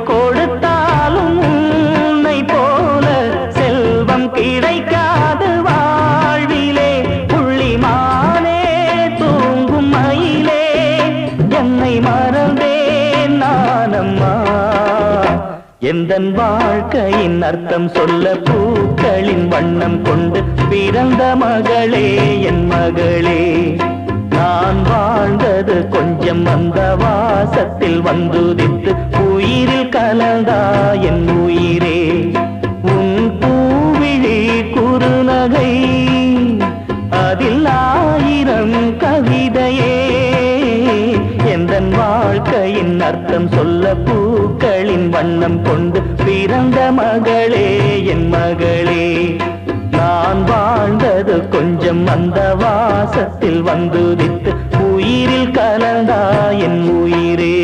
கொடுத்தாலும் உன்னை போல செல்வம் கிடைக்காது வாழ்விலே. புள்ளிமானே தூங்கும் மயிலே என்னை மறந்தேன் நானம்மா. எந்தன் வாழ்க்கையின் அர்த்தம் சொல்ல பூக்களின் வண்ணம் கொண்டு பிறந்த மகளே என் மகளே. நான் வாழ்ந்தது கொஞ்சம் அந்த வாசத்தில் வந்துதித்து உயிரில் கலந்தா என் உயிரே. உன் பூவிழி குறுநகை அதில் 1000 கவிதையே. எந்தன் வாழ்க்கையின் அர்த்தம் சொல்ல பூக்களின் வண்ணம் கொண்டு பிறந்த மகளே என் மகளே. நான் வாழ்ந்தது கொஞ்சம் அந்த வாசத்தில் வந்துதித்து உயிரில் கலந்தா என் உயிரே.